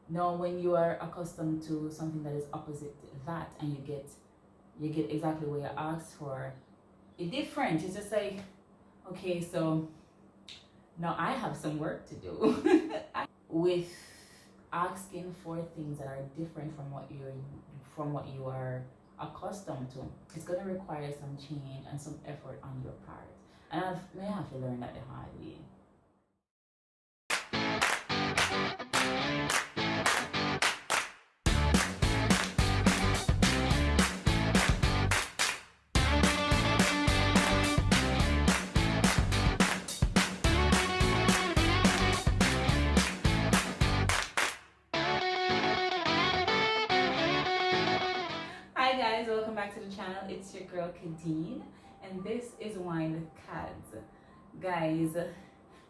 Now, when you are accustomed to something that is opposite that, and you get exactly what you asked for, it's different. It's just like, okay, so now I have some work to do with asking for things that are different from what you are accustomed to. It's gonna require some change and some effort on your part, and may have to learn that the hard way. Hi guys, welcome back to the channel. It's your girl Kadz, and this is Wine with Kadz. Guys,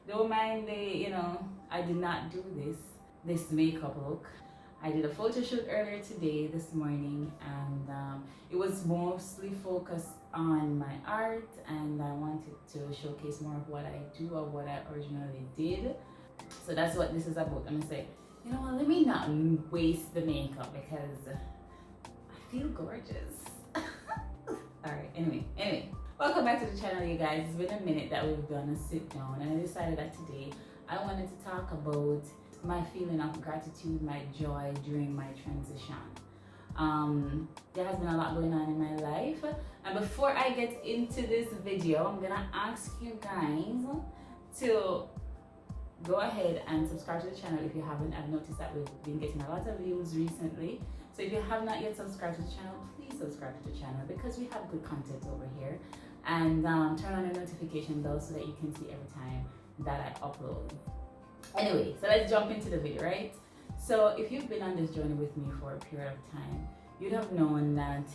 don't mind I did not do this makeup look. I did a photo shoot earlier today, this morning, and it was mostly focused on my art, and I wanted to showcase more of what I do or what I originally did. So that's what this is about. I'm gonna say, you know what, let me not waste the makeup because I feel gorgeous. Alright, anyway. Welcome back to the channel, you guys. It's been a minute that we've done a sit down, and I decided that today I wanted to talk about my feeling of gratitude, my joy during my transition. There has been a lot going on in my life, and before I get into this video, I'm gonna ask you guys to go ahead and subscribe to the channel if you haven't. I've noticed that we've been getting a lot of views recently, so if you have not yet subscribed to the channel, please subscribe to the channel because we have good content over here, and turn on the notification bell so that you can see every time that I upload. Anyway, so let's jump into the video, right? So if you've been on this journey with me for a period of time, you'd have known that,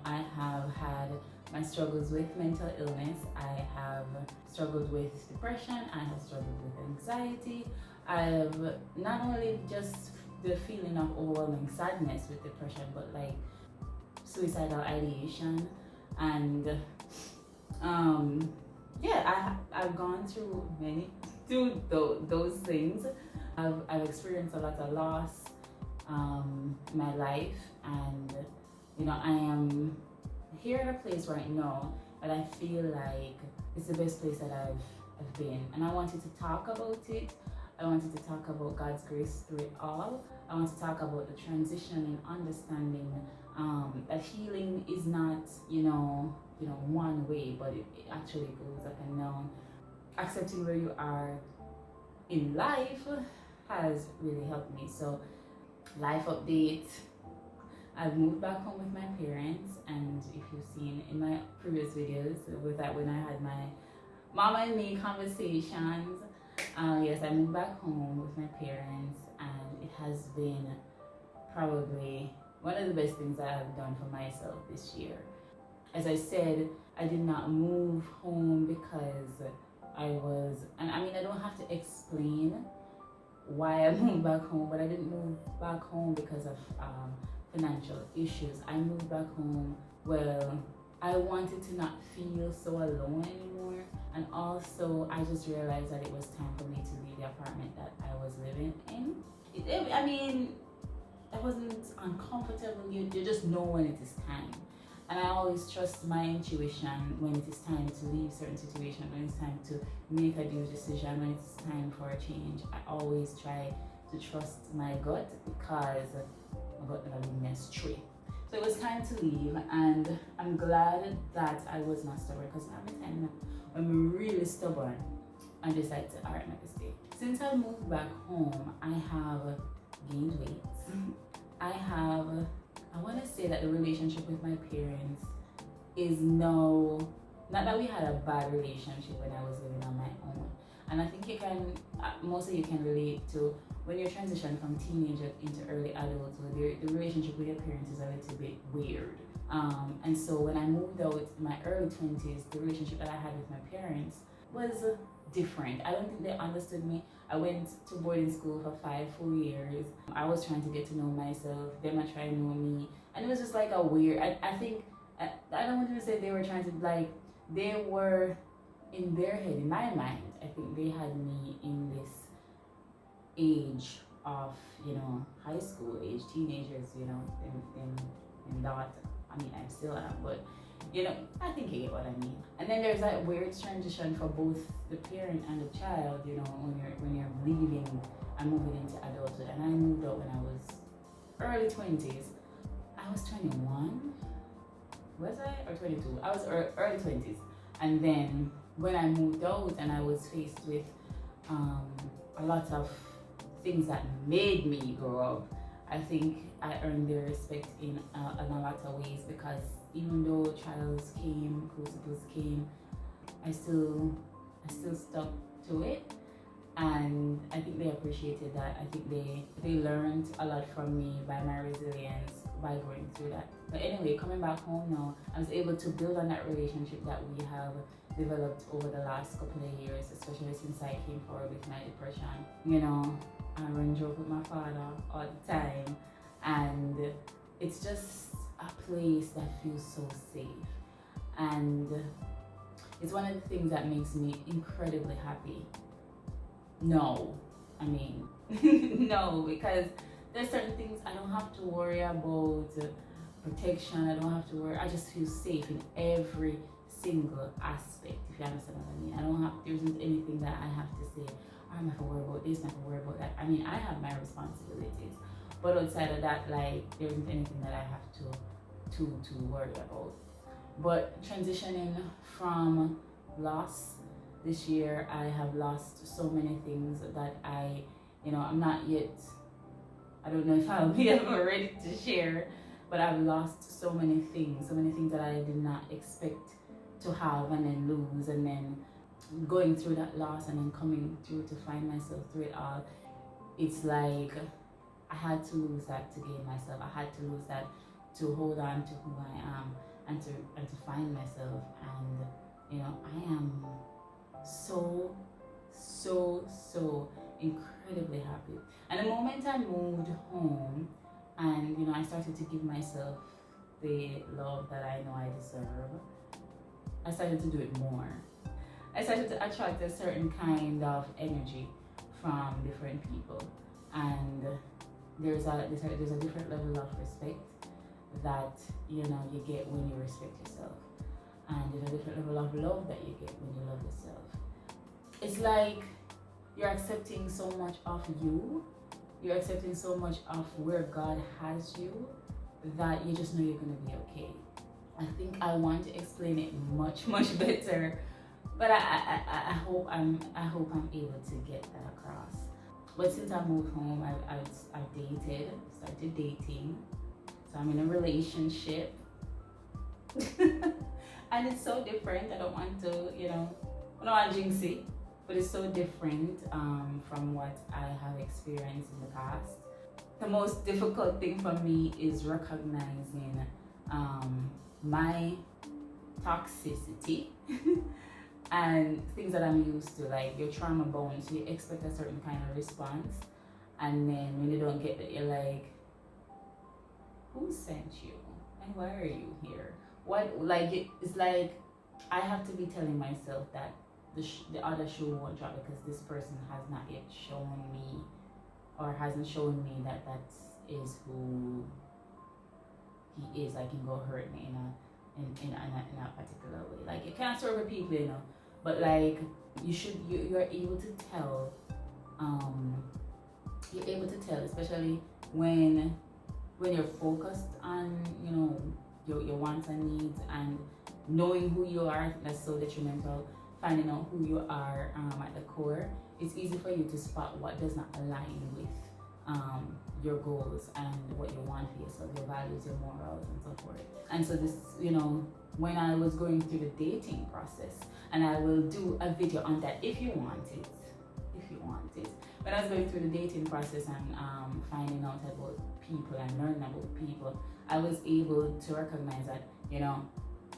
I have had my struggles with mental illness. I have struggled with depression. I have struggled with anxiety. I've not only just the feeling of overwhelming sadness with depression, but like suicidal ideation, and I've gone through those things. I've experienced a lot of loss in my life, and I am here in a place right now that I feel like it's the best place that I've been, and I wanted to talk about it. I wanted to talk about God's grace through it all. I want to talk about the transition and understanding that healing is not one way, but it actually goes up and down. Accepting where you are in life has really helped me. So, life update. I've moved back home with my parents, and if you've seen in my previous videos with that when I had my mama and me conversations, yes, I moved back home with my parents, and it has been probably one of the best things that I've done for myself this year. As I said, I did not move home because and I mean, I don't have to explain why I moved back home, but I didn't move back home because of financial issues. I moved back home, well, I wanted to not feel so alone anymore, and also I just realized that it was time for me to leave the apartment that I was living in. I mean, I wasn't uncomfortable. You just know when it is time. And I always trust my intuition when it is time to leave certain situations, when it's time to make a new decision, when it's time for a change. I always try to trust my gut because my gut never leads me astray. So it was time to leave, and I'm glad that I was not stubborn, because I'm a time when I'm really stubborn and decide to, alright, make a stay. Since I moved back home, I have gained weight. I want to say that the relationship with my parents is now, not that we had a bad relationship when I was living on my own. And I think most of you can relate to when you're transitioning from teenager into early adulthood, the relationship with your parents is a little bit weird. And so when I moved out in my early 20s, the relationship that I had with my parents was different. I don't think they understood me. I went to boarding school for 5 full years. I was trying to get to know myself. Them trying to know me, and it was just like a weird. I think I don't want to say they were trying to, like, they were in their head. In my mind, I think they had me in this age of, high school age, teenagers, in that. I mean, I still am, but I think you get what I mean. And then there's that weird transition for both the parent and the child, when you're leaving and moving into adulthood. And I moved out when I was early 20s. I was 21, was I? Or 22? I was early 20s. And then when I moved out and I was faced with a lot of things that made me grow up, I think I earned their respect in a lot of ways, because even though trials came, crucibles came, I still stuck to it, and I think they appreciated that. I think they learned a lot from me by my resilience, by going through that. But anyway, coming back home now, I was able to build on that relationship that we have developed over the last couple of years, especially since I came forward with my depression. I run joke with my father all the time, and it's just a place that feels so safe, and it's one of the things that makes me incredibly happy. No, I mean, no, because there's certain things I don't have to worry about protection. I don't have to worry. I just feel safe in every single aspect, if you understand what I mean. There isn't anything that I have to say, I'm not to worry about this, I'm not to worry about that. I mean, I have my responsibilities, but outside of that, like, there isn't anything that I have to worry about. But transitioning from loss, this year I have lost so many things that I'm not yet, I don't know if I'll be ever ready to share, but I've lost so many things that I did not expect to have and then lose, and then going through that loss and then coming through to find myself through it all. It's like I had to lose that to gain myself. I had to lose that to hold on to who I am and to find myself. And I am so incredibly happy. And the moment I moved home and I started to give myself the love that I know I deserve, I started to do it more. I started to attract a certain kind of energy from different people, and there's a different level of respect that you get when you respect yourself, and there's a different level of love that you get when you love yourself. It's like you're accepting so much of you, you're accepting so much of where God has you, that you just know you're gonna be okay. I think I want to explain it much better, but I hope I'm able to get that across. But since I moved home, I've started dating, so I'm in a relationship, and it's so different. I don't want to jinx it, but it's so different from what I have experienced in the past. The most difficult thing for me is recognizing my toxicity and things that I'm used to. Like, you're trauma bound, so you expect a certain kind of response, and then when you don't get that, you're like, who sent you and why are you here? It's like I have to be telling myself that the other shoe won't drop because this person has not yet shown me, or hasn't shown me that is who he is. Like, can go hurt me in a particular way. Like, you can't serve with people, but like you're able to tell. You're able to tell, especially when you're focused on your wants and needs, and knowing who you are. That's so detrimental. Finding out who you are at the core, it's easy for you to spot what does not align with your goals and what you want for yourself, your values, your morals, and so forth. And so this, when I was going through the dating process, and I will do a video on that if you want it. When I was going through the dating process and finding out about people and learning about people, I was able to recognize that,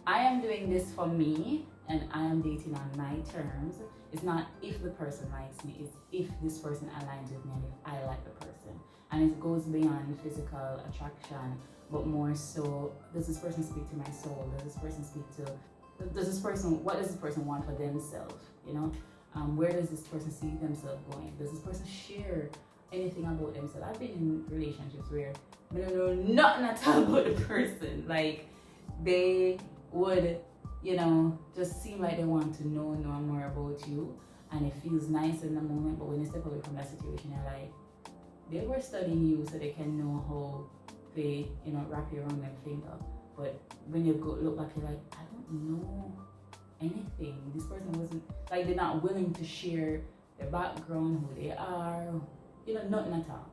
I am doing this for me, and I am dating on my terms. It's not if the person likes me, it's if this person aligns with me and if I like the person. And it goes beyond physical attraction, but more so, does this person speak to my soul? What does this person want for themselves? Where does this person see themselves going? Does this person share anything about themselves. I've been in relationships where I don't know nothing at all about the person. Like they would, just seem like they want to know more about you, and it feels nice in the moment. But when you step away from that situation, you're like, they were studying you so they can know how they, wrap you around their finger. But when you go look back, you're like, I don't know anything. This person wasn't, like, they're not willing to share their background, who they are, nothing at all.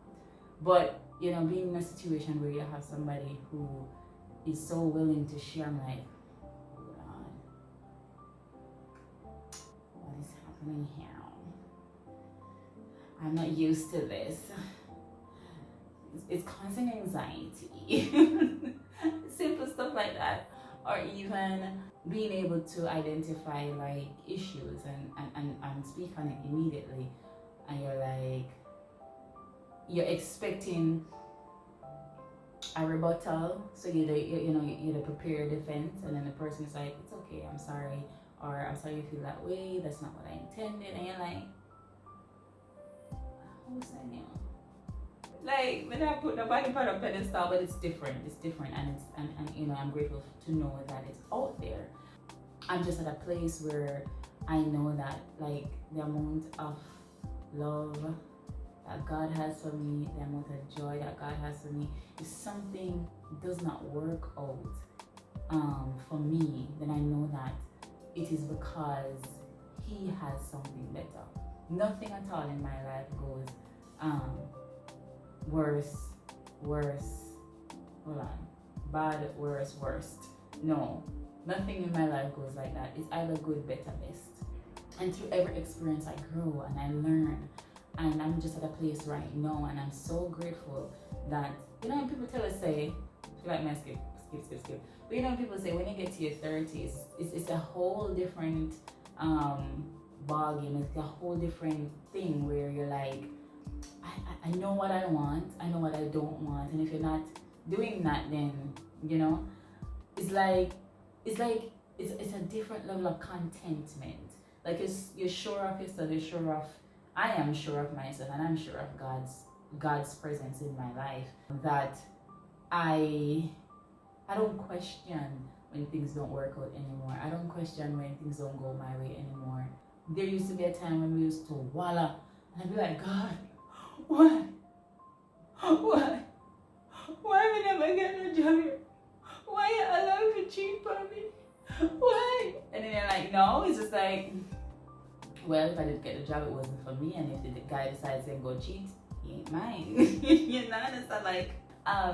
But, being in a situation where you have somebody who is so willing to share, I'm like, hold on, what is happening here? I'm not used to this. It's causing anxiety. Simple stuff like that. Or even being able to identify like issues and speak on it immediately. And you're like, you're expecting a rebuttal, so you prepare a defense, and then the person is like, it's okay, I'm sorry, or I'm sorry you feel that way, that's not what I intended, and you're like, who's saying? Like, when I put nobody on a pedestal, but it's different, and I'm grateful to know that it's out there. I'm just at a place where I know that, like, the amount of love that God has for me, the amount of joy that God has for me, if something does not work out for me, then I know that it is because He has something better. Nothing at all in my life goes bad, worst. No, nothing in my life goes like that. It's either good, better, best. And through every experience, I grow and I learn. And I'm just at a place right now, and I'm so grateful that, when people tell us, say, you like me, skip. But when people say, when you get to your 30s, it's a whole different ballgame. It's a whole different thing where you're like, I know what I want, I know what I don't want, and if you're not doing that, then it's a different level of contentment. Like you're sure of yourself, you're sure of. I am sure of myself, and I'm sure of God's presence in my life. That I don't question when things don't work out anymore. I don't question when things don't go my way anymore. There used to be a time when we used to walla, and I'd be like, God, why? Why we never get no job here? Why you allow me to cheat on me? Why? And then you're like, no, it's just like, well, if I didn't get the job, it wasn't for me, and if the guy decides to go cheat, he ain't mine. It's not like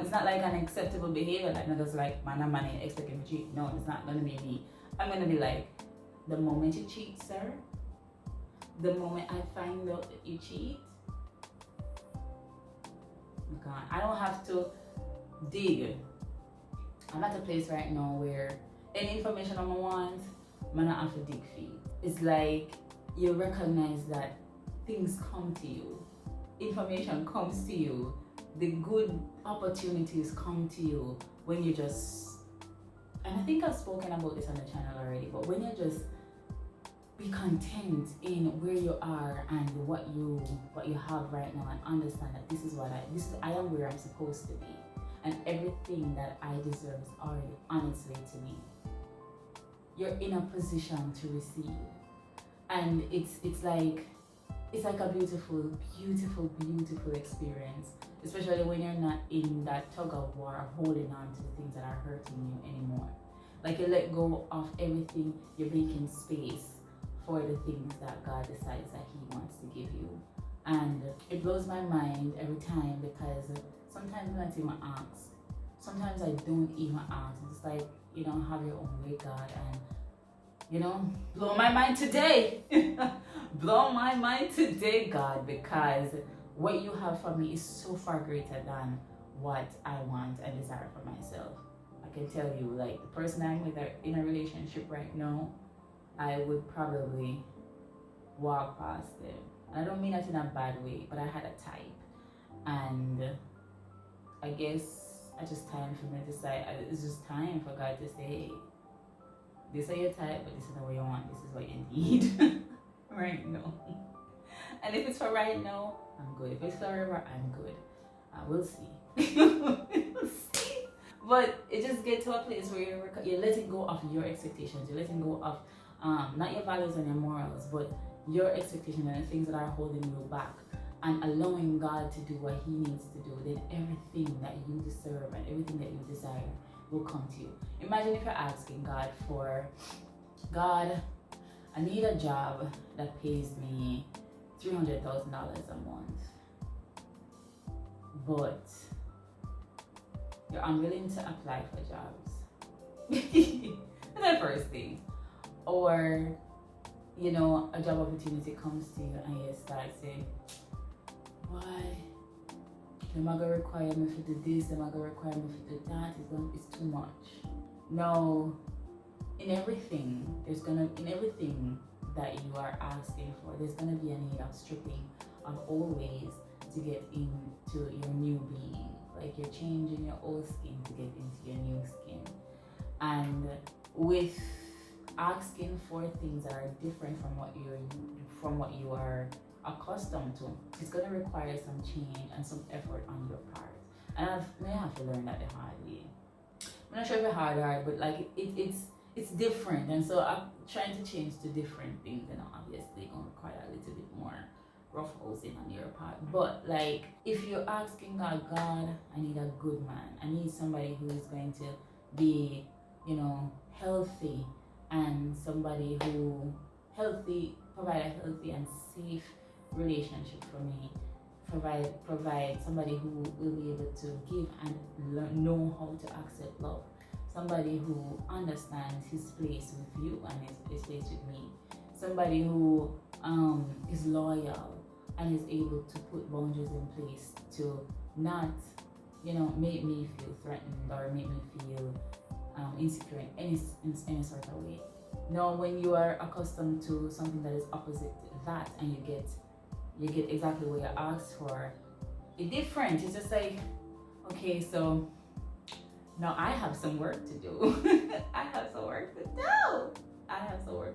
it's not like an acceptable behavior. Like, not just like man and man ain't expecting me to cheat. No, it's not gonna be me. I'm gonna be like, the moment you cheat, sir, the moment I find out that you cheat, God, I don't have to dig. I'm at a place right now where any information I want, I'm not have to dig for you. It's like you recognize that things come to you, information comes to you, the good opportunities come to you when you just, and I think I've spoken about this on the channel already, but when you just be content in where you are and what you have right now, and understand that I am where I'm supposed to be, and everything that I deserve is already on its way to me. You're in a position to receive. And it's like a beautiful experience, especially when you're not in that tug of war of holding on to the things that are hurting you anymore. Like, you let go of everything, you're making space for the things that God decides that He wants to give you. And it blows my mind every time, because sometimes I don't even ask. Sometimes I don't even ask. It's just like, have your own way, God, and blow my mind today. Blow my mind today, God, because what you have for me is so far greater than what I want and desire for myself. I can tell you, like, the person I'm with in a relationship right now, I would probably walk past them. And I don't mean that in a bad way, but I had a type. And I guess it's just time for me to say, it's just time for God to say, hey, this is your type, but this is not what you want, this is what you need right now. And if it's for right now, I'm good. If it's forever, I'm good. We'll see. We'll see. But it just gets to a place where you're letting go of your expectations. You're letting go of not your values and your morals, but your expectations and the things that are holding you back, and allowing God to do what He needs to do. Then everything that you deserve and everything that you desire will come to you. Imagine if you're asking God for, God, I need a job that pays me $300,000 a month, but you're unwilling to apply for jobs. That's the first thing. Or, you know, a job opportunity comes to you and you start saying, why? Am I gonna require me to do this? Am I gonna require me to do that? It's too much. No, in everything that you are asking for, there's gonna be a need of stripping of old ways to get into your new being. Like you're changing your old skin to get into your new skin. And with asking for things that are different from what you are accustomed to, it's going to require some change and some effort on your part. And I have to learn that the hard way. I'm not sure if it's hard, but like it's different, and so I'm trying to change to different things, and obviously going to require a little bit more rough housing on your part. But like, if you're asking God, I need a good man. I need somebody who is going to be, you know, healthy, and somebody who provide a healthy and safe relationship for me. Provide somebody who will be able to give and know how to accept love. Somebody who understands his place with you and his place with me. Somebody who is loyal and is able to put boundaries in place to not, you know, make me feel threatened or make me feel insecure in any sort of way. Now, when you are accustomed to something that is opposite that, and you get exactly what you asked for, it's different. It's just like, okay, so now I have some work to do. I have some work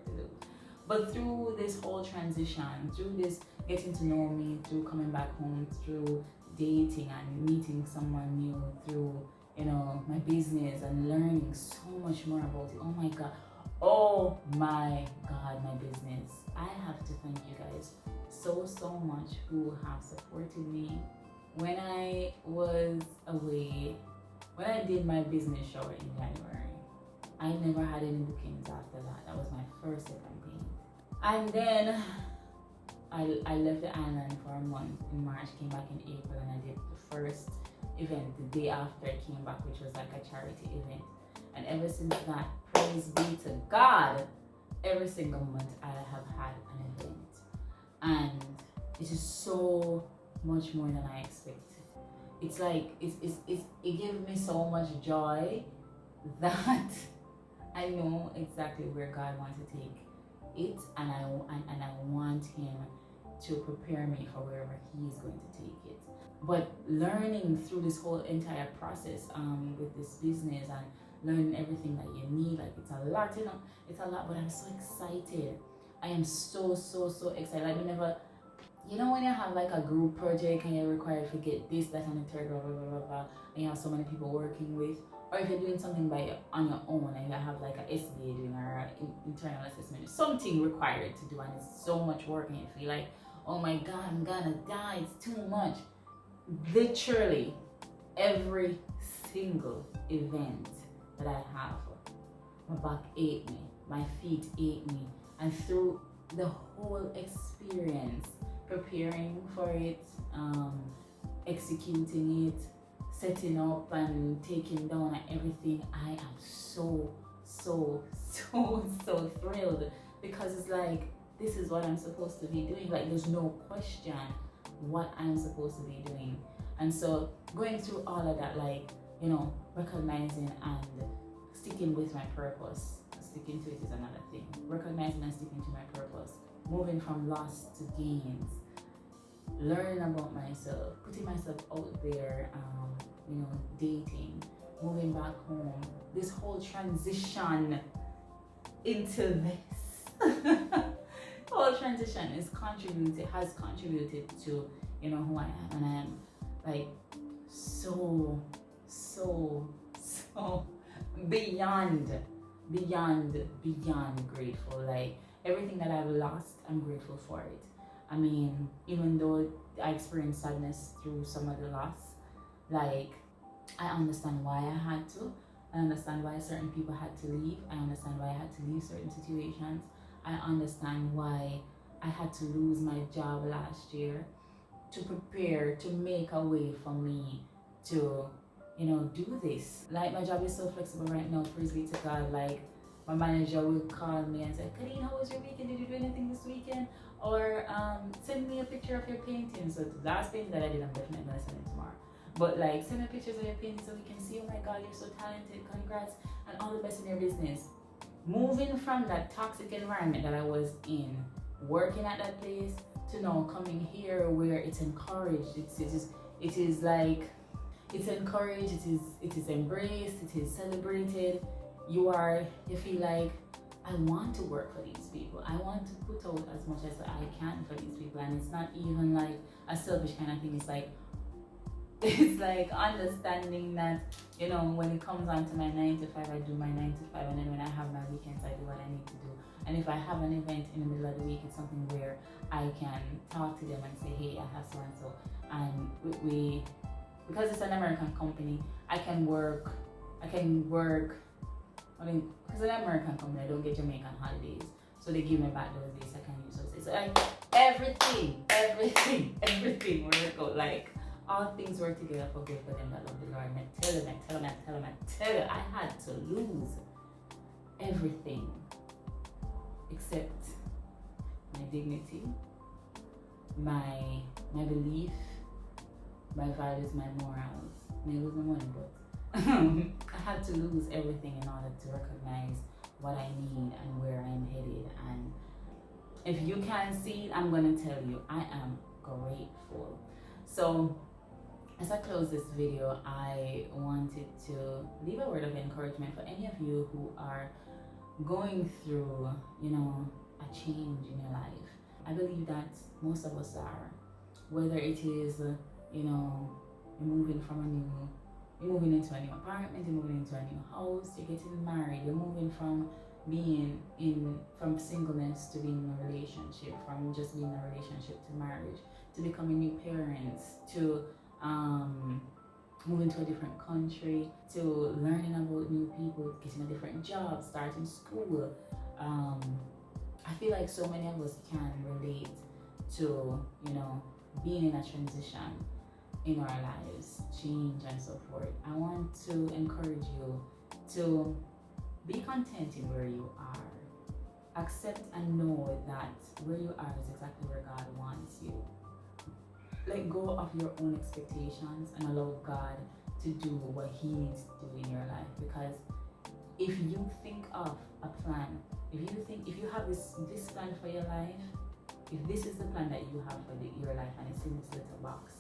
to do. But through this whole transition, through this getting to know me, through coming back home, through dating and meeting someone new, through, you know, my business and learning so much more about it. Oh my God, my business. I have to thank you guys so much who have supported me. When I was away, when I did my business show in January, I never had any bookings after that. That was my first campaign. And then I left the island for a month in March, came back in April, and I did the first event the day after I came back, which was like a charity event. And ever since that, praise be to God, every single month I have had an event. And it is so much more than I expected. It's like, it gives me so much joy that I know exactly where God wants to take it, and I want Him to prepare me for wherever He is going to take it. But learning through this whole entire process with this business and learning everything that you need, like it's a lot, you know, it's a lot, but I'm so excited. I am so excited. I don't ever, you know, when you have like a group project and you're required to get this, that, and the third, blah, blah, blah, blah, blah, and you have so many people working with, or if you're doing something on your own and you have like an SBA doing or an internal assessment, something required to do, and it's so much work and you feel like, oh my God, I'm gonna die, it's too much. Literally, every single event that I have, my back ate me, my feet ate me, and through the whole experience, preparing for it, executing it, setting up and taking down and everything, I am so thrilled, because it's like, this is what I'm supposed to be doing. Like, there's no question what I'm supposed to be doing. And so going through all of that, like, you know, recognizing and sticking with my purpose. Sticking to it is another thing. Recognizing and sticking to my purpose. Moving from loss to gains. Learning about myself. Putting myself out there, you know, dating. Moving back home. This whole transition into this. whole transition has contributed to, you know, who I am. And I am like so beyond grateful. Like everything that I've lost, I'm grateful for it. I mean, even though I experienced sadness through some of the loss, like I understand why I had to. I understand why certain people had to leave. I understand why I had to leave certain situations. I understand why I had to lose my job last year to prepare to make a way for me to, you know, do this. Like my job is so flexible right now, praise be to God. Like my manager will call me and say, Kadeen, how was your weekend? Did you do anything this weekend? Or send me a picture of your painting. So the last painting that I did, I'm definitely gonna send it tomorrow. But like send me pictures of your painting so we can see, oh my God, you're so talented, congrats, and all the best in your business. Moving from that toxic environment that I was in, working at that place, to now coming here where it's encouraged, it is like, it's encouraged, it is embraced, it is celebrated. You feel like, I want to work for these people. I want to put out as much as I can for these people. And it's not even like a selfish kind of thing. It's like understanding that, you know, when it comes on to my 9 to 5, I do my 9 to 5, and then when I have my weekends, I do what I need to do. And if I have an event in the middle of the week, it's something where I can talk to them and say, hey, I have so and so. And we because it's an American company, I can work, I mean, because it's an American company, I don't get Jamaican holidays. So they give me back those days I can use those. It's like everything work out. Like all things work together for good for them that love the Lord. And I tell you, I had to lose everything except my dignity, my belief, my values, my morals. I may lose my money, but I had to lose everything in order to recognize what I need and where I'm headed. And if you can't see it, I'm gonna tell you, I am grateful. So as I close this video, I wanted to leave a word of encouragement for any of you who are going through, you know, a change in your life. I believe that most of us are, whether it is, you know, you're moving into a new apartment, you're moving into a new house, you're getting married, you're moving from from singleness to being in a relationship, from just being in a relationship to marriage, to becoming new parents, to moving to a different country, to learning about new people, getting a different job, starting school. I feel like so many of us can relate to, you know, being in a transition in our lives, change and so forth. I want to encourage you to be content in where you are. Accept and know that where you are is exactly where God wants you. Let go of your own expectations and allow God to do what He needs to do in your life. Because if you think of a plan, if you have this plan for your life, if this is the plan that you have for your life and it's in this little box,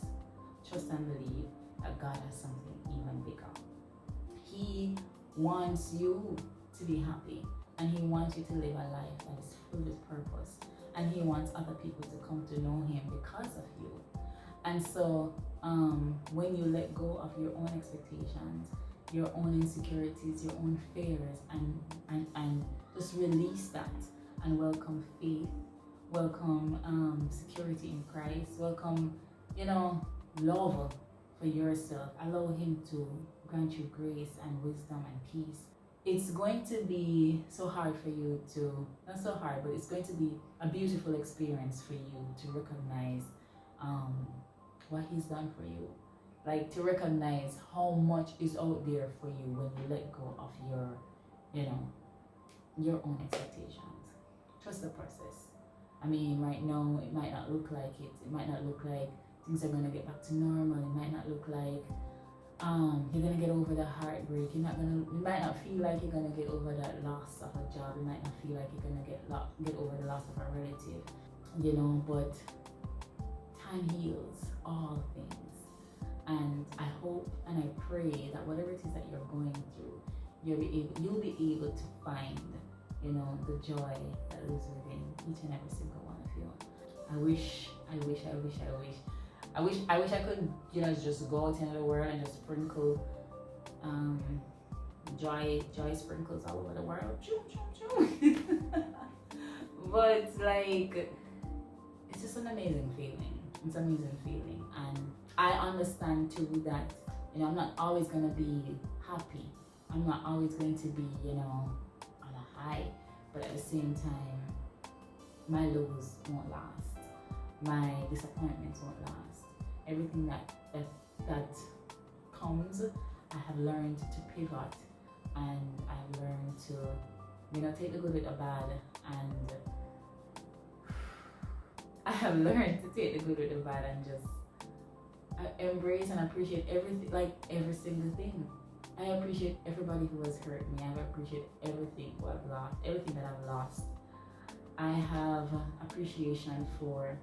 trust and believe that God has something even bigger. He wants you to be happy, and He wants you to live a life that is full with purpose, and He wants other people to come to know Him because of you. And so when you let go of your own expectations, your own insecurities, your own fears, and just release that and welcome faith, welcome security in Christ, welcome, you know, love for yourself. Allow Him to grant you grace and wisdom and peace. It's going to be so hard for you to, not so hard, but it's going to be a beautiful experience for you to recognize what He's done for you. Like to recognize how much is out there for you when you let go of your, you know, your own expectations. Trust the process. I mean, right now it might not look like it. It might not look like things are gonna get back to normal. It might not look like you're gonna get over the heartbreak. You might not feel like you're gonna get over that loss of a job. You might not feel like you're gonna get over the loss of a relative. You know, but time heals all things. And I hope and I pray that whatever it is that you're going through, you'll be able to find, you know, the joy that lives within each and every single one I wish I could, you know, just go out into the world and just sprinkle joy sprinkles all over the world. Choo, choo, choo. But like, it's just an amazing feeling. It's an amazing feeling, and I understand too that, you know, I'm not always gonna be happy. I'm not always going to be, you know, on a high. But at the same time, my lows won't last. My disappointments won't last. Everything that comes, I have learned to pivot, and I've learned to, you know, take the good with the bad, and I have learned to take the good with the bad and just embrace and appreciate everything, like every single thing. I appreciate everybody who has hurt me. I appreciate everything who I've lost, everything that I've lost. I have appreciation for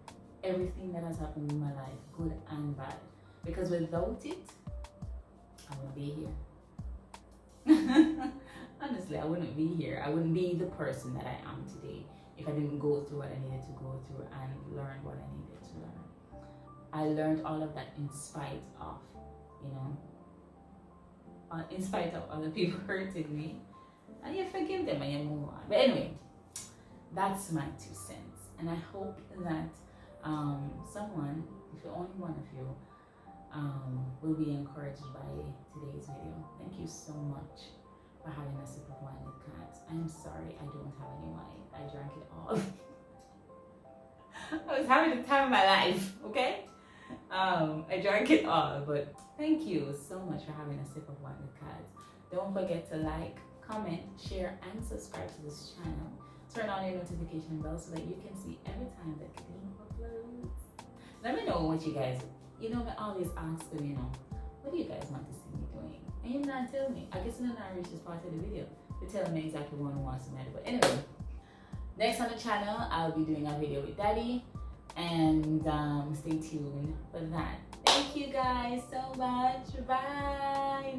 everything that has happened in my life, good and bad. Because without it, I wouldn't be here. Honestly, I wouldn't be here. I wouldn't be the person that I am today if I didn't go through what I needed to go through and learn what I needed to learn. I learned all of that in spite of, you know, in spite of other people hurting me. And you forgive them and you move on. But anyway, that's my 2 cents. And I hope that someone, if you're only one of you, will be encouraged by today's video. Thank you so much for having a sip of wine with Kadz. I'm sorry I don't have any wine. I drank it all. I was having the time of my life, okay? I drank it all, but thank you so much for having a sip of wine with Kadz. Don't forget to like, comment, share, and subscribe to this channel. Turn on your notification bell so that you can see every time that Kadeen uploads. Let me know what you guys, you know, I always ask them, you know, what do you guys want to see me doing? And you not tell me. I guess in the not reach this part of the video to tell me exactly what I want to know. But anyway, next on the channel, I'll be doing a video with Daddy. And stay tuned for that. Thank you guys so much. Bye.